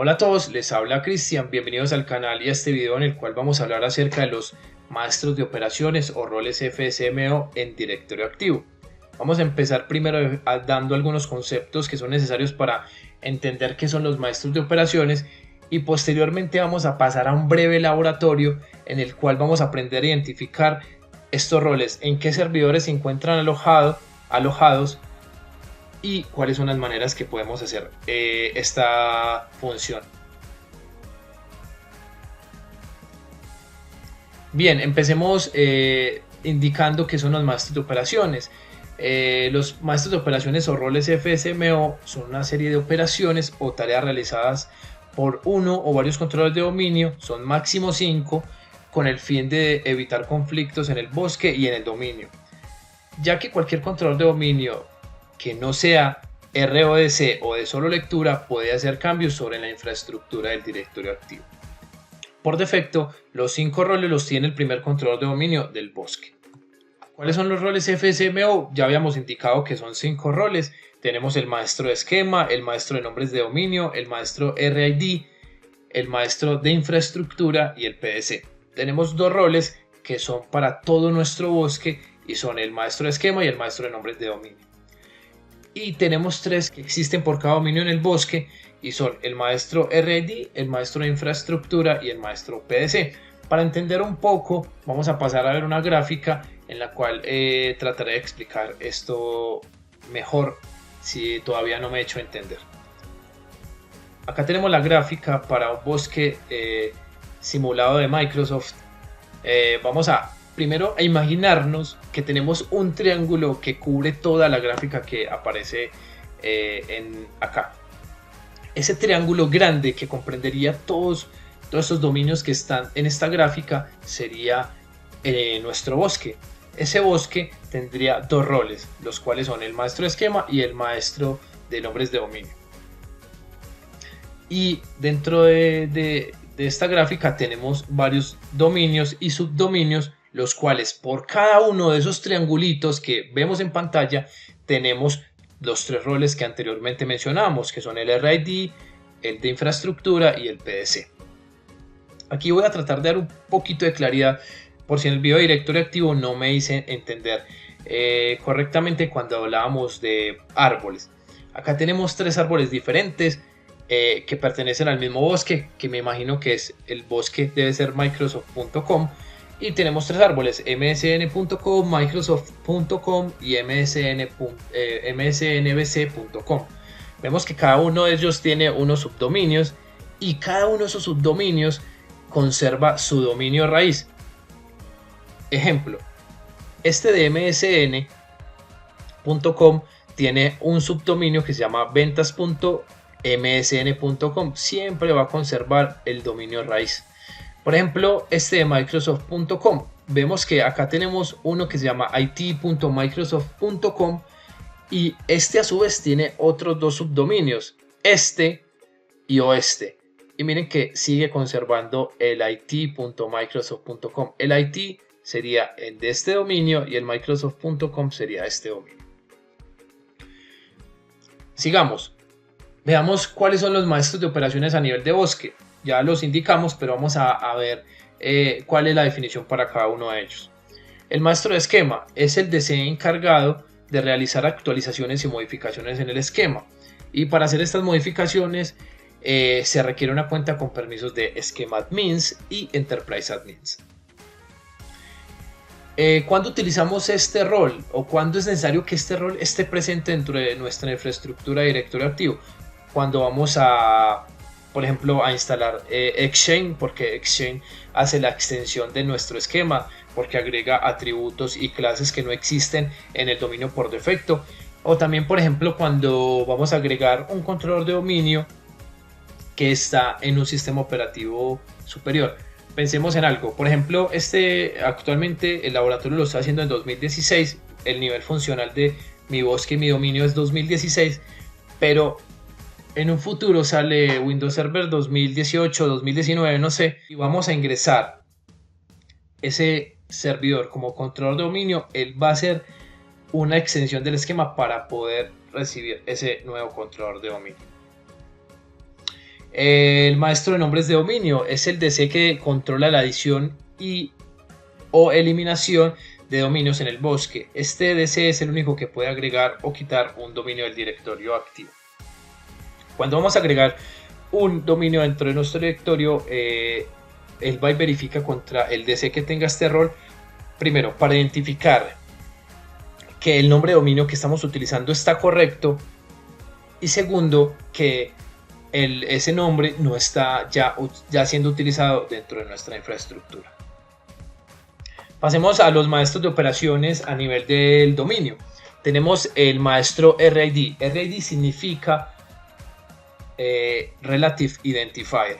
Hola a todos, les habla Cristian, bienvenidos al canal y a este video en el cual vamos a hablar acerca de los maestros de operaciones o roles FSMO en directorio activo. Vamos a empezar primero dando algunos conceptos que son necesarios para entender qué son los maestros de operaciones y posteriormente vamos a pasar a un breve laboratorio en el cual vamos a aprender a identificar estos roles, en qué servidores se encuentran alojados y cuáles son las maneras que podemos hacer esta función. Bien, empecemos indicando qué son los maestros de operaciones. Los maestros de operaciones o roles FSMO son una serie de operaciones o tareas realizadas por uno o varios controladores de dominio, son máximo 5, con el fin de evitar conflictos en el bosque y en el dominio, ya que cualquier controlador de dominio que no sea RODC o de solo lectura puede hacer cambios sobre la infraestructura del directorio activo. Por defecto, los 5 roles los tiene el primer controlador de dominio del bosque. ¿Cuáles son los roles FSMO? Ya habíamos indicado que son 5 roles. Tenemos el maestro de esquema, el maestro de nombres de dominio, el maestro RID, el maestro de infraestructura y el PDC. Tenemos 2 roles que son para todo nuestro bosque y son el maestro de esquema y el maestro de nombres de dominio. Y tenemos 3 que existen por cada dominio en el bosque y son el maestro RID, el maestro de infraestructura y el maestro PDC. Para entender un poco vamos a pasar a ver una gráfica en la cual trataré de explicar esto mejor si todavía no me he hecho entender. Acá tenemos la gráfica para un bosque simulado de Microsoft. Vamos a primero a imaginarnos que tenemos un triángulo que cubre toda la gráfica que aparece acá. Ese triángulo grande que comprendería todos estos dominios que están en esta gráfica sería nuestro bosque. Ese bosque tendría 2 roles, los cuales son el maestro de esquema y el maestro de nombres de dominio. Y dentro de esta gráfica tenemos varios dominios y subdominios, los cuales por cada uno de esos triangulitos que vemos en pantalla tenemos los 3 roles que anteriormente mencionamos, que son el RID, el de infraestructura y el PDC. Aquí voy a tratar de dar un poquito de claridad por si en el video de directorio activo no me hice entender correctamente cuando hablábamos de árboles. Acá tenemos 3 árboles diferentes que pertenecen al mismo bosque, que me imagino que es el bosque, debe ser Microsoft.com. Y tenemos 3 árboles, msn.com, microsoft.com y msnbc.com. Vemos que cada uno de ellos tiene unos subdominios y cada uno de esos subdominios conserva su dominio raíz. Ejemplo, este de msn.com tiene un subdominio que se llama ventas.msn.com. Siempre va a conservar el dominio raíz. Por ejemplo, este de Microsoft.com, vemos que acá tenemos uno que se llama it.microsoft.com y este a su vez tiene otros 2 subdominios, este y oeste. Y miren que sigue conservando el it.microsoft.com. El it sería el de este dominio y el microsoft.com sería este dominio. Sigamos. Veamos cuáles son los maestros de operaciones a nivel de bosque. Ya los indicamos, pero vamos a ver cuál es la definición para cada uno de ellos. El maestro de esquema es el DC encargado de realizar actualizaciones y modificaciones en el esquema. Y para hacer estas modificaciones se requiere una cuenta con permisos de Schema Admins y Enterprise Admins. ¿Cuándo utilizamos este rol o cuándo es necesario que este rol esté presente dentro de nuestra infraestructura de directorio activo? Cuando vamos por ejemplo, a instalar Exchange, porque Exchange hace la extensión de nuestro esquema, porque agrega atributos y clases que no existen en el dominio por defecto. O también, por ejemplo, cuando vamos a agregar un controlador de dominio que está en un sistema operativo superior. Pensemos en algo, por ejemplo, actualmente el laboratorio lo está haciendo en 2016, el nivel funcional de mi bosque y mi dominio es 2016, pero en un futuro sale Windows Server 2018, 2019, no sé, y vamos a ingresar ese servidor como controlador de dominio. Él va a hacer una extensión del esquema para poder recibir ese nuevo controlador de dominio. El maestro de nombres de dominio es el DC que controla la adición y o eliminación de dominios en el bosque. Este DC es el único que puede agregar o quitar un dominio del directorio activo. Cuando vamos a agregar un dominio dentro de nuestro directorio, él va y verifica contra el DC que tenga este rol, primero para identificar que el nombre de dominio que estamos utilizando está correcto, y segundo que ese nombre no está ya siendo utilizado dentro de nuestra infraestructura. Pasemos a los maestros de operaciones a nivel del dominio. Tenemos el maestro RID. RID significa Relative Identifier.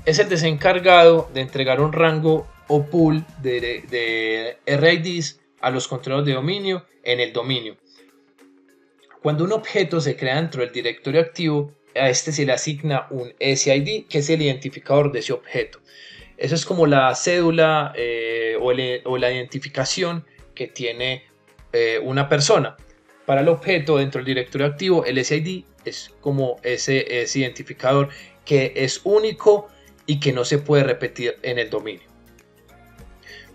Es el desencargado de entregar un rango o pool de RIDs a los controladores de dominio en el dominio. Cuando un objeto se crea dentro del directorio activo, a este se le asigna un SID, que es el identificador de ese objeto. Eso es como la cédula o la identificación que tiene una persona. Para el objeto dentro del directorio activo, el SID es como ese identificador que es único y que no se puede repetir en el dominio.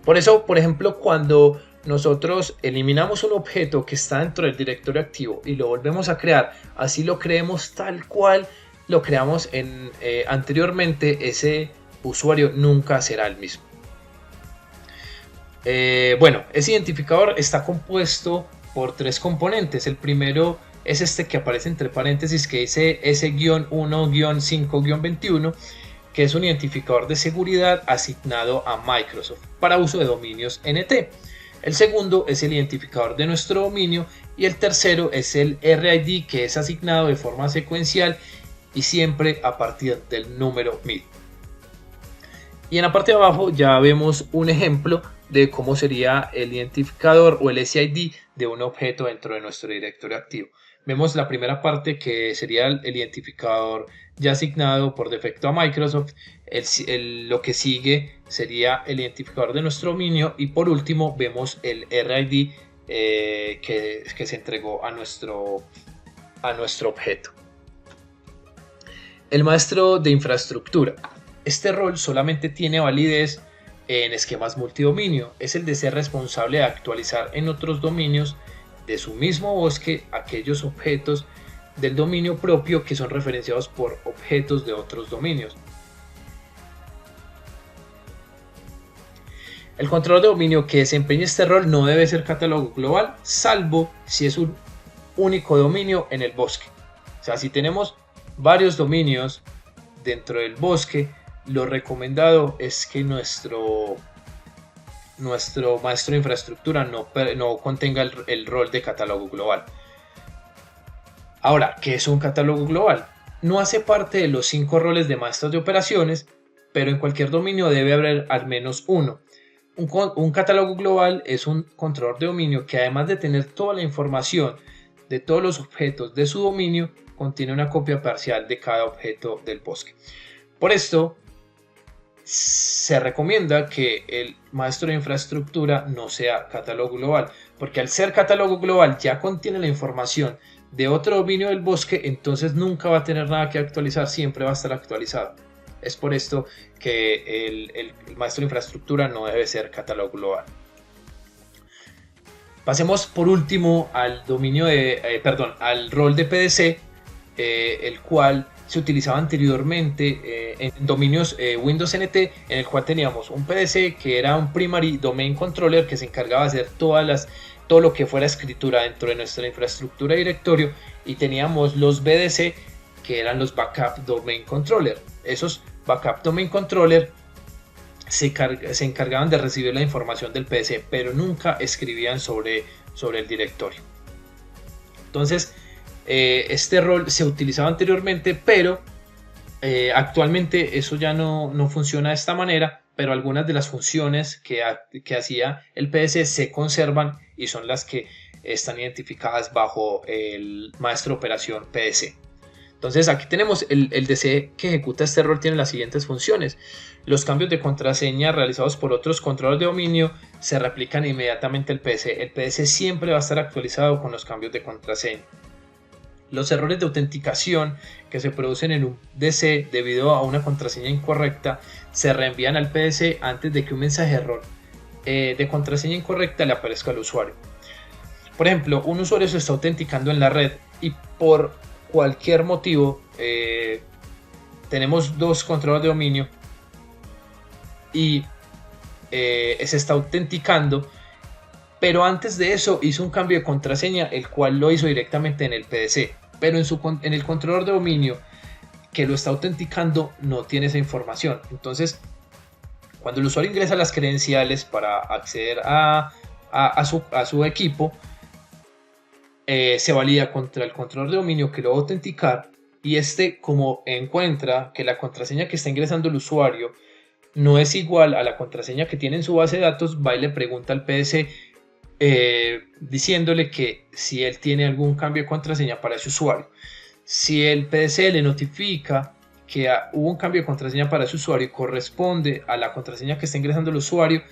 Por eso, por ejemplo, cuando nosotros eliminamos un objeto que está dentro del directorio activo y lo volvemos a crear, así lo creemos tal cual lo creamos anteriormente, ese usuario nunca será el mismo. Bueno, ese identificador está compuesto por tres componentes. El primero es este que aparece entre paréntesis, que dice S-1-5-21, que es un identificador de seguridad asignado a Microsoft para uso de dominios NT. El segundo es el identificador de nuestro dominio, y el tercero es el RID, que es asignado de forma secuencial y siempre a partir del número 1000. Y en la parte de abajo ya vemos un ejemplo de cómo sería el identificador o el SID de un objeto dentro de nuestro directorio activo. Vemos la primera parte, que sería el identificador ya asignado por defecto a Microsoft. Lo que sigue sería el identificador de nuestro dominio, y por último vemos el RID que se entregó a nuestro objeto. El maestro de infraestructura. Este rol solamente tiene validez en esquemas multidominio. Es el de ser responsable de actualizar en otros dominios de su mismo bosque aquellos objetos del dominio propio que son referenciados por objetos de otros dominios. El controlador de dominio que desempeñe este rol no debe ser catálogo global, salvo si es un único dominio en el bosque. O sea, si tenemos varios dominios dentro del bosque, lo recomendado es que nuestro maestro de infraestructura no contenga el rol de catálogo global. Ahora, ¿qué es un catálogo global? No hace parte de los 5 roles de maestros de operaciones, pero en cualquier dominio debe haber al menos uno. Un catálogo global es un controlador de dominio que, además de tener toda la información de todos los objetos de su dominio, contiene una copia parcial de cada objeto del bosque. Por esto, se recomienda que el maestro de infraestructura no sea catálogo global, porque al ser catálogo global ya contiene la información de otro dominio del bosque, entonces nunca va a tener nada que actualizar, siempre va a estar actualizado. Es por esto que el maestro de infraestructura no debe ser catálogo global. Pasemos por último al al rol de PDC, el cual se utilizaba anteriormente en dominios Windows NT, en el cual teníamos un PDC que era un Primary Domain Controller que se encargaba de hacer todo lo que fuera escritura dentro de nuestra infraestructura directorio, y teníamos los BDC que eran los Backup Domain Controller. Esos Backup Domain Controller se encargaban de recibir la información del PDC, pero nunca escribían sobre el directorio. Entonces, este rol se utilizaba anteriormente, pero actualmente eso ya no funciona de esta manera, pero algunas de las funciones que hacía el PDC se conservan y son las que están identificadas bajo el maestro de operación PDC. Entonces aquí tenemos el DC que ejecuta este rol, tiene las siguientes funciones. Los cambios de contraseña realizados por otros controladores de dominio se replican inmediatamente al PDC. El PDC siempre va a estar actualizado con los cambios de contraseña. Los errores de autenticación que se producen en un DC debido a una contraseña incorrecta se reenvían al PDC antes de que un mensaje error de contraseña incorrecta le aparezca al usuario. Por ejemplo, un usuario se está autenticando en la red y por cualquier motivo tenemos dos controles de dominio y se está autenticando, pero antes de eso hizo un cambio de contraseña, el cual lo hizo directamente en el PDC, pero en el controlador de dominio que lo está autenticando no tiene esa información. Entonces, cuando el usuario ingresa las credenciales para acceder a su equipo, se valida contra el controlador de dominio que lo va a autenticar, y como encuentra que la contraseña que está ingresando el usuario no es igual a la contraseña que tiene en su base de datos, va y le pregunta al PDC diciéndole que si él tiene algún cambio de contraseña para ese usuario. Si el PDC le notifica que hubo un cambio de contraseña para ese usuario y corresponde a la contraseña que está ingresando el usuario,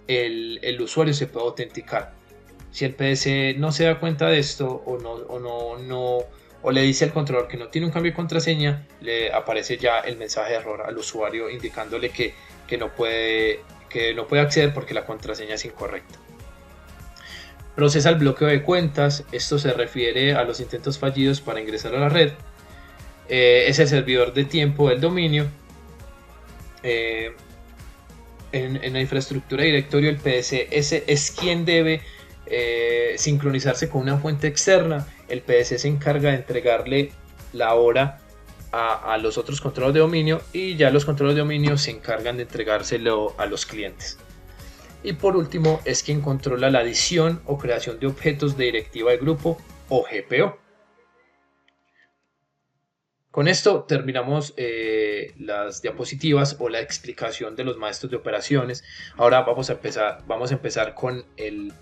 el usuario se puede autenticar. Si el PDC no se da cuenta de esto o le dice al controlador que no tiene un cambio de contraseña, le aparece ya el mensaje de error al usuario indicándole que no puede acceder porque la contraseña es incorrecta. Procesa el bloqueo de cuentas. Esto se refiere a los intentos fallidos para ingresar a la red. Es el servidor de tiempo del dominio. En la infraestructura de directorio, el PDC es quien debe sincronizarse con una fuente externa. El PDC se encarga de entregarle la hora a los otros controles de dominio, y ya los controles de dominio se encargan de entregárselo a los clientes. Y por último, es quien controla la adición o creación de objetos de directiva de grupo o GPO. Con esto terminamos las diapositivas o la explicación de los maestros de operaciones. Ahora vamos a empezar con el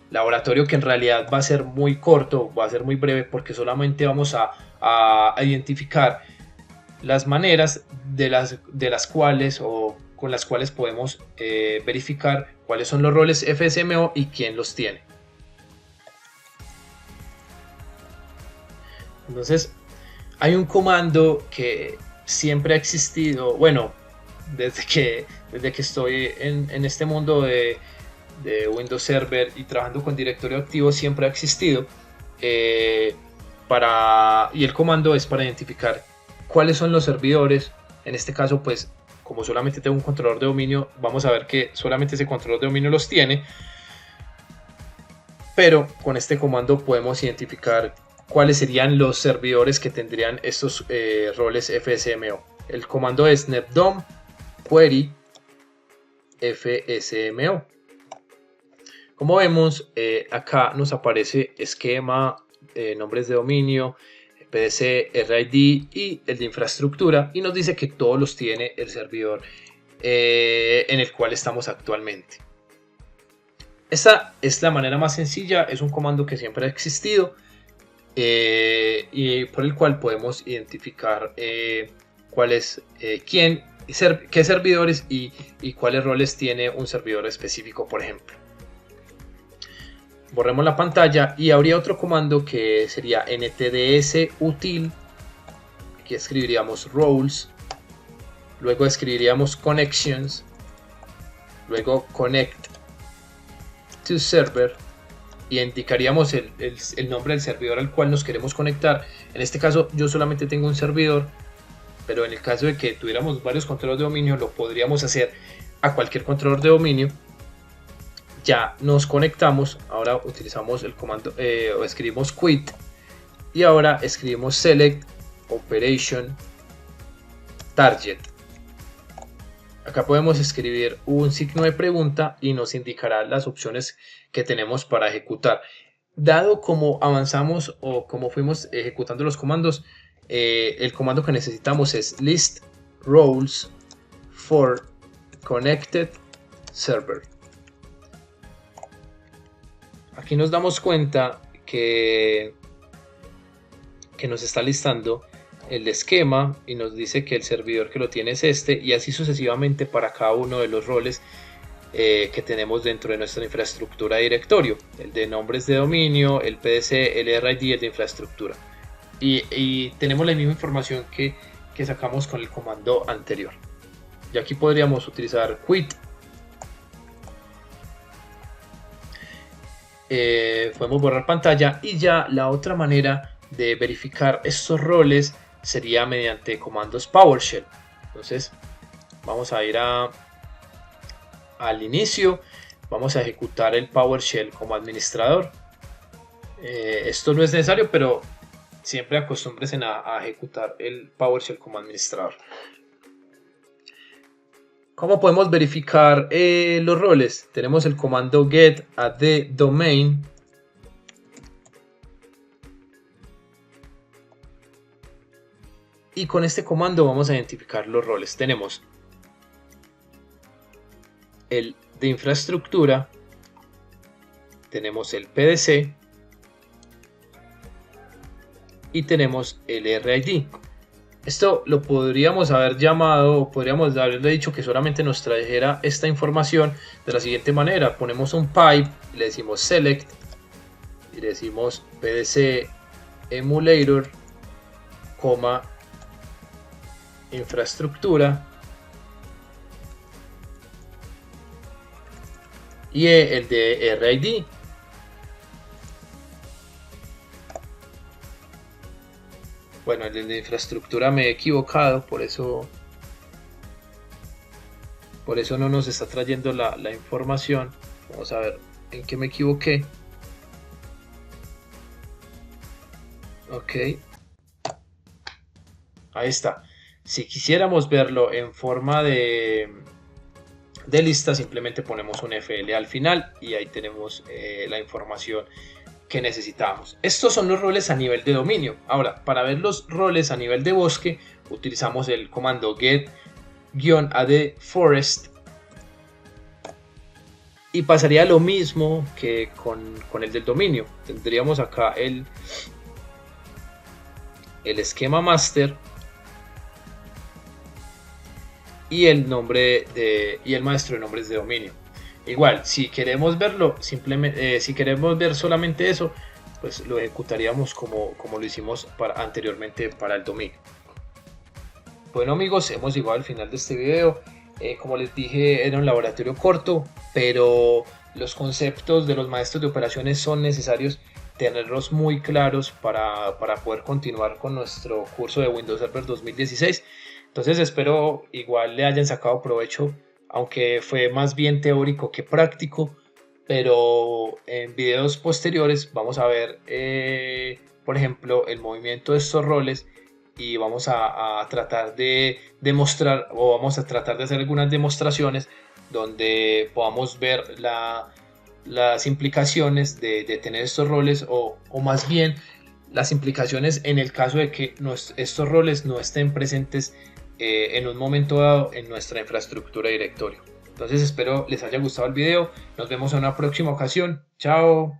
laboratorio, que en realidad va a ser muy corto, va a ser muy breve, porque solamente vamos a identificar las maneras de las cuales o con las cuales podemos verificar cuáles son los roles FSMO y quién los tiene. Entonces, hay un comando que siempre ha existido, bueno, desde que estoy en este mundo de Windows Server y trabajando con directorio activo, siempre ha existido, y el comando es para identificar cuáles son los servidores. En este caso, pues, como solamente tengo un controlador de dominio, vamos a ver que solamente ese controlador de dominio los tiene, pero con este comando podemos identificar cuáles serían los servidores que tendrían estos roles FSMO. El comando es netdom query FSMO. Como vemos, acá nos aparece esquema, nombres de dominio, PDC, RID y el de infraestructura, y nos dice que todos los tiene el servidor en el cual estamos actualmente. Esta es la manera más sencilla, es un comando que siempre ha existido y por el cual podemos identificar qué servidores y cuáles roles tiene un servidor específico, por ejemplo. Borremos la pantalla y habría otro comando que sería ntds util. Aquí escribiríamos roles, luego escribiríamos connections, luego connect to server, y indicaríamos el nombre del servidor al cual nos queremos conectar. En este caso yo solamente tengo un servidor, pero en el caso de que tuviéramos varios controladores de dominio, lo podríamos hacer a cualquier controlador de dominio. Ya nos conectamos, ahora utilizamos el comando o escribimos quit, y ahora escribimos select operation target. Acá podemos escribir un signo de pregunta y nos indicará las opciones que tenemos para ejecutar. Dado como avanzamos o como fuimos ejecutando los comandos, el comando que necesitamos es list roles for connected server. Aquí nos damos cuenta que nos está listando el esquema y nos dice que el servidor que lo tiene es este, y así sucesivamente para cada uno de los roles que tenemos dentro de nuestra infraestructura de directorio, el de nombres de dominio, el PDC, el RID y el de infraestructura. Y tenemos la misma información que sacamos con el comando anterior. Y aquí podríamos utilizar quit. Podemos borrar pantalla, y ya la otra manera de verificar estos roles sería mediante comandos PowerShell. Entonces vamos a ir al inicio, vamos a ejecutar el PowerShell como administrador. Esto no es necesario, pero siempre acostúmbrense a ejecutar el PowerShell como administrador. ¿Cómo podemos verificar los roles? Tenemos el comando get add domain. Y con este comando vamos a identificar los roles. Tenemos el de infraestructura, tenemos el PDC y tenemos el RID. Esto lo podríamos haber llamado, podríamos haberle dicho que solamente nos trajera esta información de la siguiente manera. Ponemos un pipe, le decimos select y le decimos PDC emulator, infraestructura, y el de RID. Bueno, el de infraestructura me he equivocado, por eso no nos está trayendo la información. Vamos a ver en qué me equivoqué. Ok, ahí está. Si quisiéramos verlo en forma de lista, simplemente ponemos un FL al final y ahí tenemos la información que necesitamos. Estos son los roles a nivel de dominio. Ahora, para ver los roles a nivel de bosque, utilizamos el comando get-add forest, y pasaría lo mismo que con el del dominio. Tendríamos acá el esquema master y el nombre y el maestro de nombres de dominio. Igual, si queremos verlo, simplemente si queremos ver solamente eso, pues lo ejecutaríamos como lo hicimos anteriormente para el dominio. Bueno amigos, hemos llegado al final de este video. Como les dije, era un laboratorio corto, pero los conceptos de los maestros de operaciones son necesarios tenerlos muy claros para poder continuar con nuestro curso de Windows Server 2016. Entonces espero igual le hayan sacado provecho, aunque fue más bien teórico que práctico, pero en videos posteriores vamos a ver, por ejemplo, el movimiento de estos roles, y vamos a tratar de demostrar, o vamos a tratar de hacer algunas demostraciones donde podamos ver las implicaciones de tener estos roles, o más bien las implicaciones en el caso de que estos roles no estén presentes en un momento dado en nuestra infraestructura de directorio. Entonces espero les haya gustado el video. Nos vemos en una próxima ocasión. Chao.